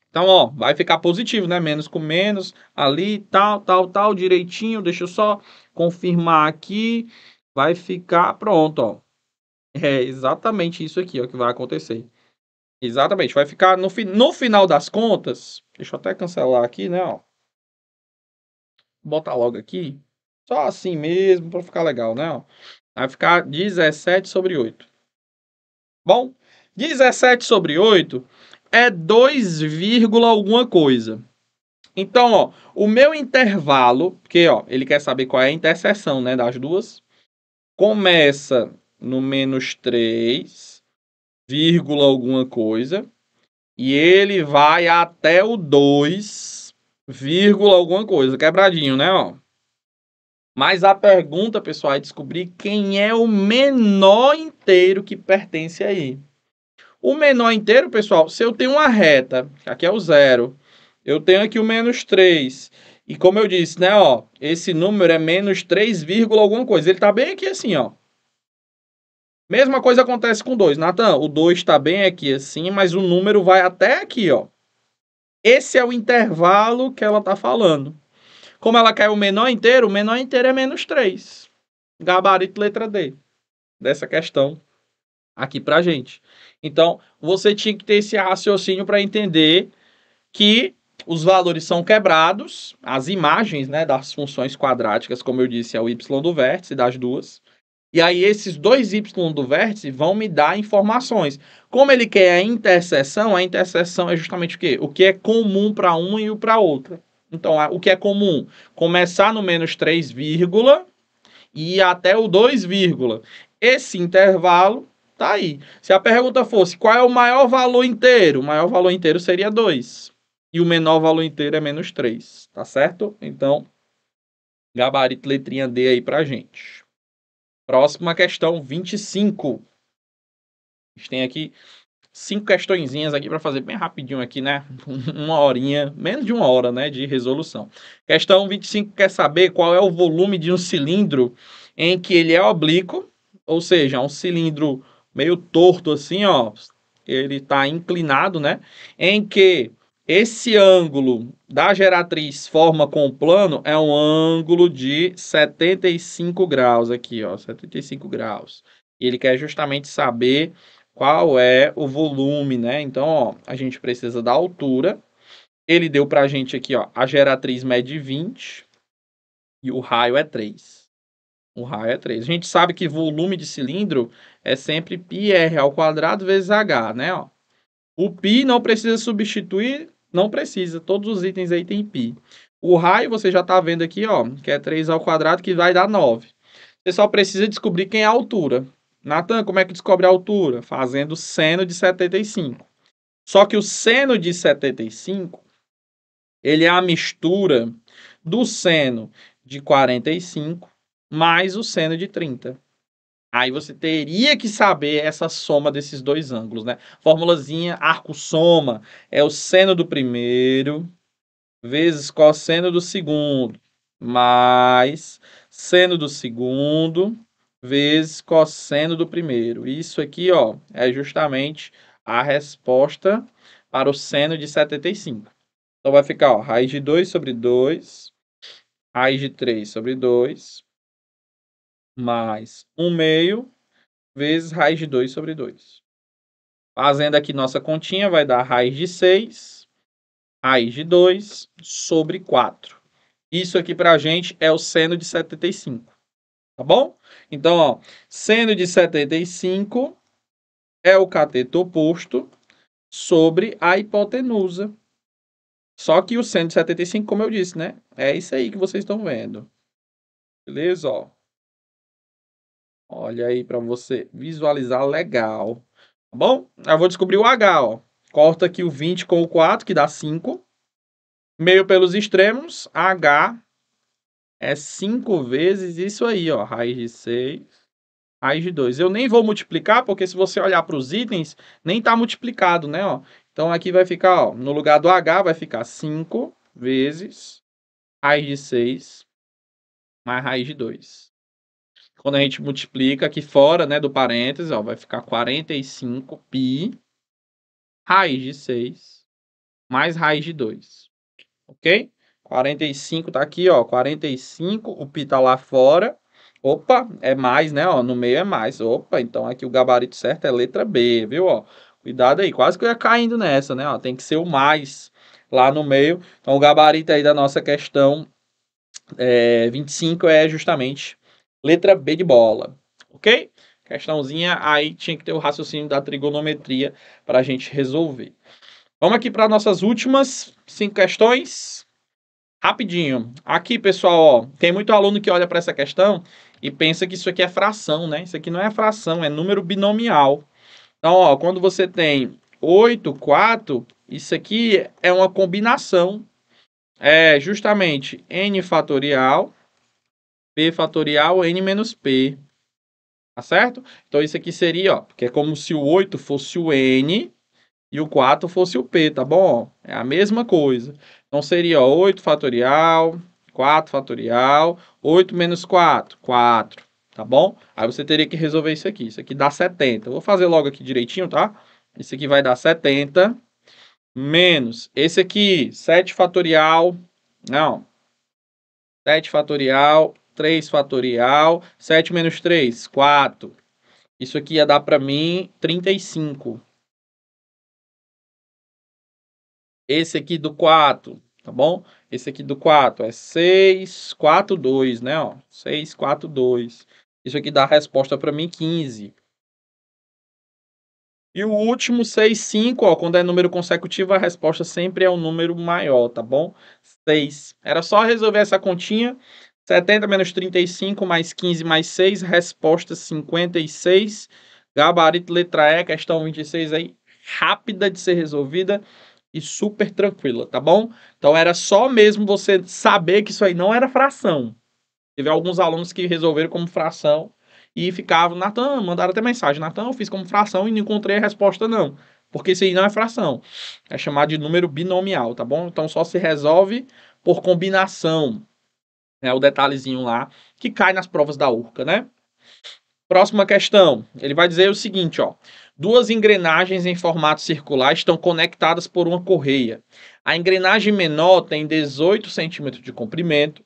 Então, ó, vai ficar positivo, né? Menos com menos, ali, tal, direitinho. Deixa eu só confirmar aqui. Vai ficar pronto, ó. É exatamente isso aqui, ó, que vai acontecer. Exatamente. Vai ficar no final das contas. Deixa eu até cancelar aqui, né? Ó. Botar logo aqui. Só assim mesmo, para ficar legal, né? Ó. Vai ficar 17 sobre 8. Bom, 17 sobre 8 é 2, alguma coisa. Então, ó, o meu intervalo, porque ó, ele quer saber qual é a interseção, né, das duas, começa no menos 3, alguma coisa, e ele vai até o 2, alguma coisa, quebradinho, né, ó. Mas a pergunta, pessoal, é descobrir quem é o menor inteiro que pertence aí. O menor inteiro, pessoal, se eu tenho uma reta, aqui é o 0, eu tenho aqui o menos 3, e como eu disse, né, ó, esse número é menos 3, alguma coisa, ele tá bem aqui assim, ó. Mesma coisa acontece com 2, Natan, o 2 tá bem aqui assim, mas o número vai até aqui, ó. Esse é o intervalo que ela tá falando. Como ela quer o menor inteiro é menos 3. Gabarito letra D, dessa questão aqui pra gente. Então, você tinha que ter esse raciocínio para entender que os valores são quebrados, as imagens, né, das funções quadráticas, como eu disse, é o y do vértice das duas. E aí esses dois y do vértice vão me dar informações. Como ele quer a interseção é justamente o quê? O que é comum para uma e para outra. Então, o que é comum? Começar no menos 3, e ir até o 2, esse intervalo tá aí. Se a pergunta fosse qual é o maior valor inteiro? O maior valor inteiro seria 2. E o menor valor inteiro é menos 3. Tá certo? Então, gabarito letrinha D aí pra gente. Próxima questão, 25. A gente tem aqui 5 questõezinhas aqui para fazer bem rapidinho aqui, né? Uma horinha, menos de uma hora, né, de resolução. Questão 25 quer saber qual é o volume de um cilindro em que ele é oblíquo, ou seja, é um cilindro meio torto assim, ó, ele está inclinado, né? Em que esse ângulo da geratriz forma com o plano é um ângulo de 75 graus aqui, ó, 75 graus. E ele quer justamente saber qual é o volume, né? Então, ó, a gente precisa da altura. Ele deu pra gente aqui, ó, a geratriz mede 20 e o raio é 3. O raio é 3. A gente sabe que volume de cilindro é sempre πr ao quadrado vezes h, né? Ó. O π não precisa substituir, não precisa. Todos os itens aí tem π. O raio você já está vendo aqui, ó, que é 3 ao quadrado, que vai dar 9. Você só precisa descobrir quem é a altura. Natan, como é que descobre a altura? Fazendo seno de 75. Só que o seno de 75, ele é a mistura do seno de 45 mais o seno de 30. Aí você teria que saber essa soma desses dois ângulos, né? Formulazinha, arco-soma é o seno do primeiro vezes cosseno do segundo, mais seno do segundo vezes cosseno do primeiro. Isso aqui, ó, é justamente a resposta para o seno de 75. Então vai ficar, ó, raiz de 2 sobre 2, raiz de 3 sobre 2, mais 1 meio vezes raiz de 2 sobre 2. Fazendo aqui nossa continha, vai dar raiz de 6, raiz de 2 sobre 4. Isso aqui para a gente é o seno de 75. Tá bom? Então, ó, seno de 75 é o cateto oposto sobre a hipotenusa. Só que o seno de 75, como eu disse, né? É isso aí que vocês estão vendo. Beleza? Ó. Olha aí para você visualizar legal. Tá bom? Eu vou descobrir o H, ó. Corta aqui o 20 com o 4, que dá 5. Meio pelos extremos, H é 5 vezes isso aí, ó. Raiz de 6, raiz de 2. Eu nem vou multiplicar, porque se você olhar para os itens, nem tá multiplicado, né, ó. Então aqui vai ficar, ó, no lugar do H vai ficar 5 vezes raiz de 6 mais raiz de 2. Quando a gente multiplica aqui fora, né, do parênteses, ó, vai ficar 45 π raiz de 6 mais raiz de 2. Ok? 45 tá aqui, ó. 45, o π tá lá fora. Opa, é mais, né? Ó, no meio é mais. Opa, então aqui o gabarito certo é letra B, viu? Ó, cuidado aí, quase que eu ia caindo nessa, né? Ó, tem que ser o mais lá no meio. Então o gabarito aí da nossa questão 25 é justamente letra B de bola, ok? Questãozinha aí tinha que ter o raciocínio da trigonometria para a gente resolver. Vamos aqui para nossas últimas 5 questões. Rapidinho. Aqui, pessoal, ó, tem muito aluno que olha para essa questão e pensa que isso aqui é fração, né? Isso aqui não é fração, é número binomial. Então, ó, quando você tem 8, 4, isso aqui é uma combinação. É justamente n fatorial, p fatorial, n menos p. Tá certo? Então, isso aqui seria, ó, porque é como se o 8 fosse o n e o 4 fosse o p, tá bom? É a mesma coisa. Então, seria 8 fatorial, 4 fatorial, 8 menos 4, 4, tá bom? Aí você teria que resolver isso aqui. Isso aqui dá 70. Eu vou fazer logo aqui direitinho, tá? Isso aqui vai dar 70 menos esse aqui, 7 fatorial, não, 7 fatorial, 3 fatorial, 7 menos 3, 4. Isso aqui ia dar para mim 35. Esse aqui do 4, tá bom? Esse aqui do 4 é 6, 4, 2, né? Ó, 6, 4, 2. Isso aqui dá a resposta para mim 15. E o último, 6, 5, ó, quando é número consecutivo, a resposta sempre é um número maior, tá bom? 6. Era só resolver essa continha. 70 menos 35 mais 15 mais 6, resposta 56. Gabarito letra E, questão 26 aí, rápida de ser resolvida e super tranquila, tá bom? Então era só mesmo você saber que isso aí não era fração. Teve alguns alunos que resolveram como fração e ficavam, Natan, mandaram até mensagem, Natan, eu fiz como fração e não encontrei a resposta não, porque isso aí não é fração, é chamado de número binomial, tá bom? Então só se resolve por combinação, é o detalhezinho lá que cai nas provas da URCA, né? Próxima questão, ele vai dizer o seguinte, ó. Duas engrenagens em formato circular estão conectadas por uma correia. A engrenagem menor tem 18 centímetros de comprimento,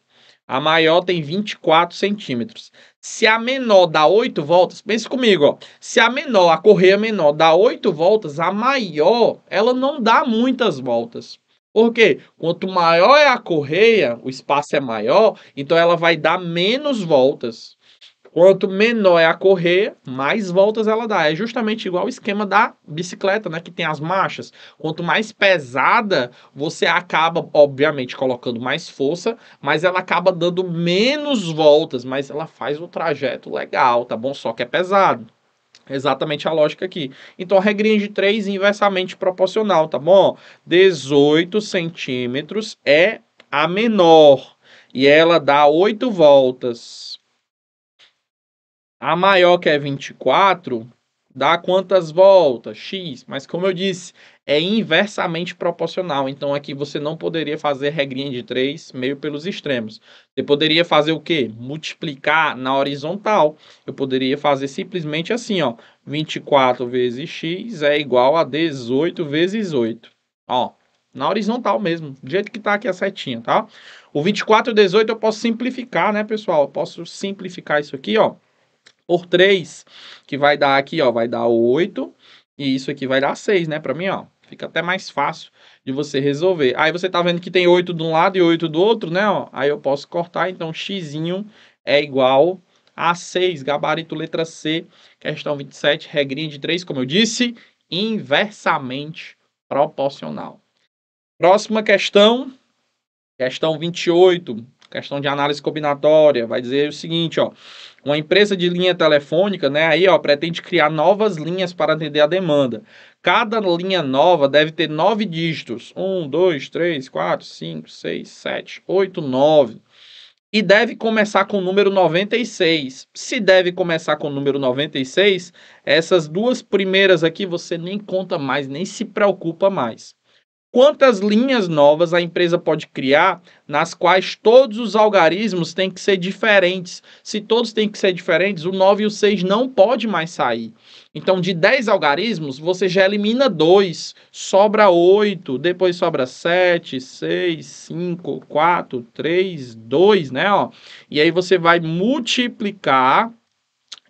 a maior tem 24 centímetros. Se a menor dá 8 voltas, pense comigo, ó. Se a menor, a correia menor dá 8 voltas, a maior, ela não dá muitas voltas. Por quê? Quanto maior é a correia, o espaço é maior, então ela vai dar menos voltas. Quanto menor é a correia, mais voltas ela dá. É justamente igual o esquema da bicicleta, né? Que tem as marchas. Quanto mais pesada, você acaba, obviamente, colocando mais força, mas ela acaba dando menos voltas, mas ela faz o trajeto legal, tá bom? Só que é pesado. Exatamente a lógica aqui. Então, a regrinha de 3 inversamente proporcional, tá bom? 18 centímetros é a menor. E ela dá 8 voltas. A maior, que é 24, dá quantas voltas? X. Mas como eu disse, é inversamente proporcional. Então aqui você não poderia fazer regrinha de 3 meio pelos extremos. Você poderia fazer o quê? Multiplicar na horizontal. Eu poderia fazer simplesmente assim, ó. 24 vezes x é igual a 18 vezes 8. Ó, na horizontal mesmo, do jeito que tá aqui a setinha, tá? O 24 e o 18 eu posso simplificar, né, pessoal? Eu posso simplificar isso aqui, ó, por 3, que vai dar aqui, ó, vai dar 8, e isso aqui vai dar 6, né, para mim, ó. Fica até mais fácil de você resolver. Aí você tá vendo que tem 8 de um lado e 8 do outro, né, ó. Aí eu posso cortar, então x é igual a 6, gabarito letra C, questão 27, regrinha de 3, como eu disse, inversamente proporcional. Próxima questão, questão 28, questão de análise combinatória, vai dizer o seguinte, ó. Uma empresa de linha telefônica, né, aí, ó, pretende criar novas linhas para atender a demanda. Cada linha nova deve ter 9 dígitos. 1, 2, 3, 4, 5, 6, 7, 8, 9. E deve começar com o número 96. Se deve começar com o número 96, essas duas primeiras aqui você nem conta mais, nem se preocupa mais. Quantas linhas novas a empresa pode criar nas quais todos os algarismos têm que ser diferentes? Se todos têm que ser diferentes, o 9 e o 6 não pode mais sair. Então, de 10 algarismos, você já elimina 2, sobra 8, depois sobra 7, 6, 5, 4, 3, 2, né? Ó. E aí você vai multiplicar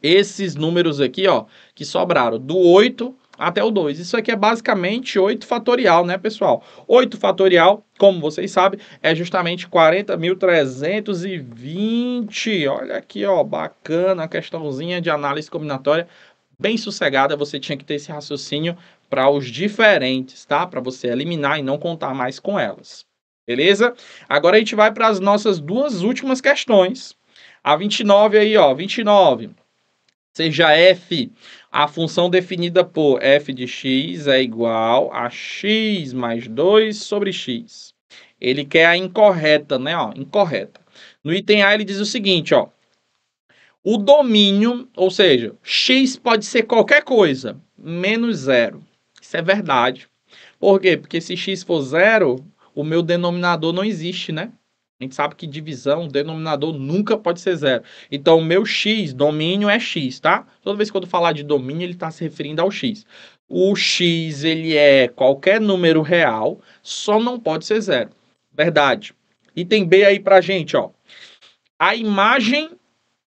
esses números aqui, ó, que sobraram, do 8 até o 2. Isso aqui é basicamente 8 fatorial, né, pessoal? 8 fatorial, como vocês sabem, é justamente 40.320. Olha aqui, ó, bacana a questãozinha de análise combinatória, bem sossegada. Você tinha que ter esse raciocínio para os diferentes, tá? Para você eliminar e não contar mais com elas. Beleza? Agora a gente vai para as nossas duas últimas questões. A 29 aí, ó, 29. Seja f, a função definida por f de x é igual a x mais 2 sobre x. Ele quer a incorreta, né? Ó, incorreta. No item A ele diz o seguinte, ó. O domínio, ou seja, x pode ser qualquer coisa, menos zero. Isso é verdade. Por quê? Porque se x for zero, o meu denominador não existe, né? A gente sabe que divisão, denominador nunca pode ser zero. Então, o meu x, domínio é x, tá? Toda vez que eu falar de domínio, ele está se referindo ao x. O x, ele é qualquer número real, só não pode ser zero. Verdade. Item B aí pra gente, ó. A imagem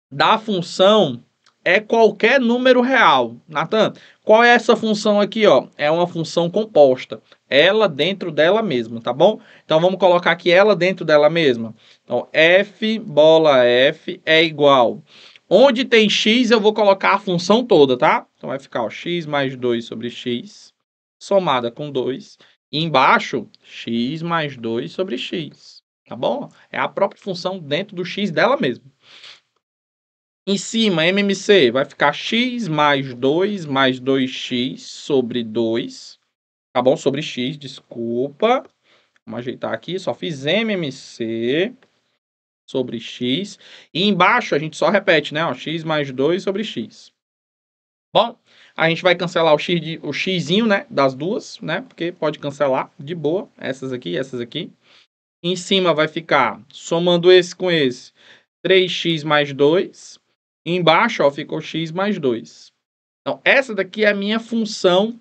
da função é qualquer número real. Natan, qual é essa função aqui, ó? É uma função composta. Ela dentro dela mesma, tá bom? Então, vamos colocar aqui ela dentro dela mesma. Então, f, bola f, é igual. Onde tem x, eu vou colocar a função toda, tá? Então, vai ficar, ó, x mais 2 sobre x, somada com 2. E embaixo, x mais 2 sobre x. Tá bom? É a própria função dentro do x dela mesma. Em cima, MMC, vai ficar x mais 2x sobre 2. Tá bom? Sobre x, desculpa. Vamos ajeitar aqui, só fiz MMC sobre x. E embaixo a gente só repete, né? Ó, x mais 2 sobre x. Bom, a gente vai cancelar o xzinho, né? Das duas, né? Porque pode cancelar de boa. Essas aqui e essas aqui. Em cima vai ficar, somando esse com esse, 3x mais 2. Embaixo, ó, ficou x mais 2. Então, essa daqui é a minha função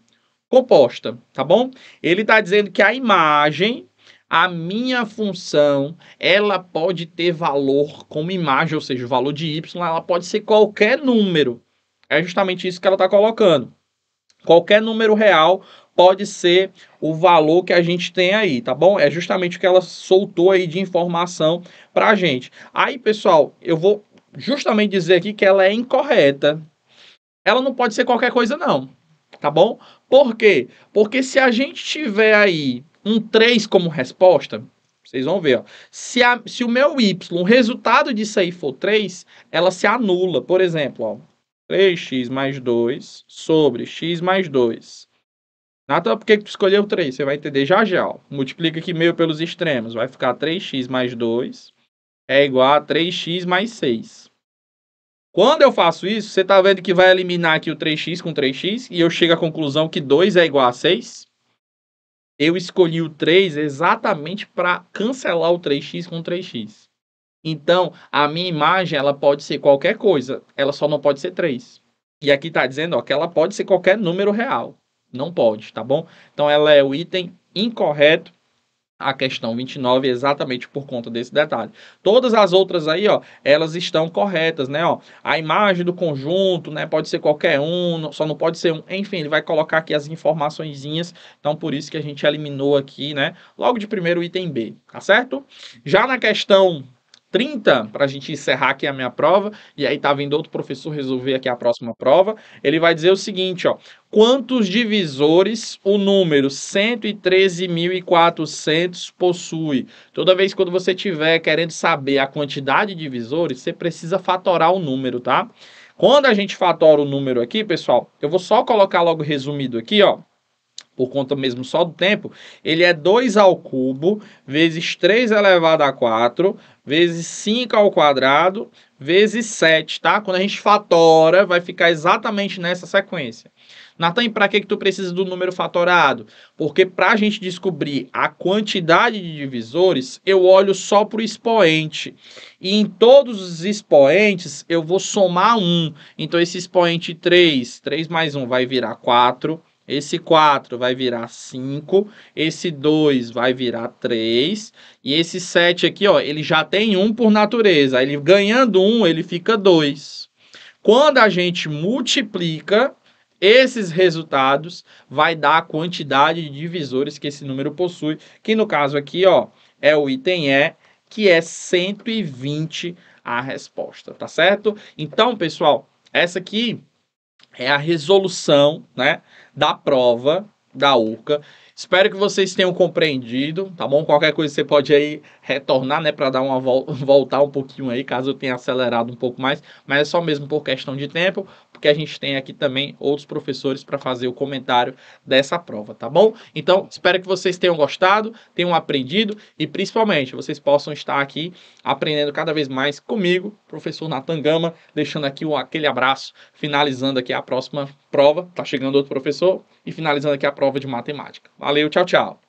composta, tá bom? Ele está dizendo que a imagem, a minha função, ela pode ter valor como imagem, ou seja, o valor de y, ela pode ser qualquer número. É justamente isso que ela está colocando. Qualquer número real pode ser o valor que a gente tem aí, tá bom? É justamente o que ela soltou aí de informação para a gente. Aí, pessoal, eu vou justamente dizer aqui que ela é incorreta. Ela não pode ser qualquer coisa, não, tá bom? Por quê? Porque se a gente tiver aí um 3 como resposta, vocês vão ver, ó, se o meu y, o resultado disso aí for 3, ela se anula. Por exemplo, ó, 3x mais 2 sobre x mais 2. Natan, por que tu escolheu 3? Você vai entender já já. Ó. Multiplica aqui meio pelos extremos. Vai ficar 3x mais 2 é igual a 3x mais 6. Quando eu faço isso, você está vendo que vai eliminar aqui o 3x com 3x e eu chego à conclusão que 2 é igual a 6? Eu escolhi o 3 exatamente para cancelar o 3x com 3x. Então, a minha imagem ela pode ser qualquer coisa, ela só não pode ser 3. E aqui está dizendo ó, que ela pode ser qualquer número real. Não pode, tá bom? Então, ela é o item incorreto, a questão 29, exatamente por conta desse detalhe. Todas as outras aí, ó, elas estão corretas, né? Ó, a imagem do conjunto, né? Pode ser qualquer um, só não pode ser um. Enfim, ele vai colocar aqui as informaçõezinhas. Então, por isso que a gente eliminou aqui, né? Logo de primeiro o item B, tá certo? Já na questão 30, para a gente encerrar aqui a minha prova, e aí tá vindo outro professor resolver aqui a próxima prova, ele vai dizer o seguinte, ó, quantos divisores o número 113.400 possui? Toda vez quando você estiver querendo saber a quantidade de divisores, você precisa fatorar o número, tá? Quando a gente fatora o número aqui, pessoal, eu vou só colocar logo resumido aqui, ó, por conta mesmo só do tempo, ele é 2 ao cubo, vezes 3 elevado a 4, vezes 5 ao quadrado, vezes 7, tá? Quando a gente fatora, vai ficar exatamente nessa sequência. Natan, para que tu precisa do número fatorado? Porque para a gente descobrir a quantidade de divisores, eu olho só para o expoente. E em todos os expoentes, eu vou somar 1. Então, esse expoente 3 mais 1 vai virar 4. Esse 4 vai virar 5, esse 2 vai virar 3, e esse 7 aqui, ó, ele já tem 1 por natureza. Ele ganhando 1, ele fica 2. Quando a gente multiplica esses resultados, vai dar a quantidade de divisores que esse número possui, que no caso aqui, ó, é o item E, que é 120 a resposta, tá certo? Então, pessoal, essa aqui é a resolução, né, da prova da URCA. Espero que vocês tenham compreendido, tá bom? Qualquer coisa você pode aí retornar, né, para dar uma voltar um pouquinho aí, caso eu tenha acelerado um pouco mais, mas é só mesmo por questão de tempo, porque a gente tem aqui também outros professores para fazer o comentário dessa prova, tá bom? Então, espero que vocês tenham gostado, tenham aprendido e principalmente vocês possam estar aqui aprendendo cada vez mais comigo, professor Natan Gama, deixando aqui aquele abraço, finalizando aqui a próxima prova, tá chegando outro professor, e finalizando aqui a prova de matemática. Valeu, tchau, tchau.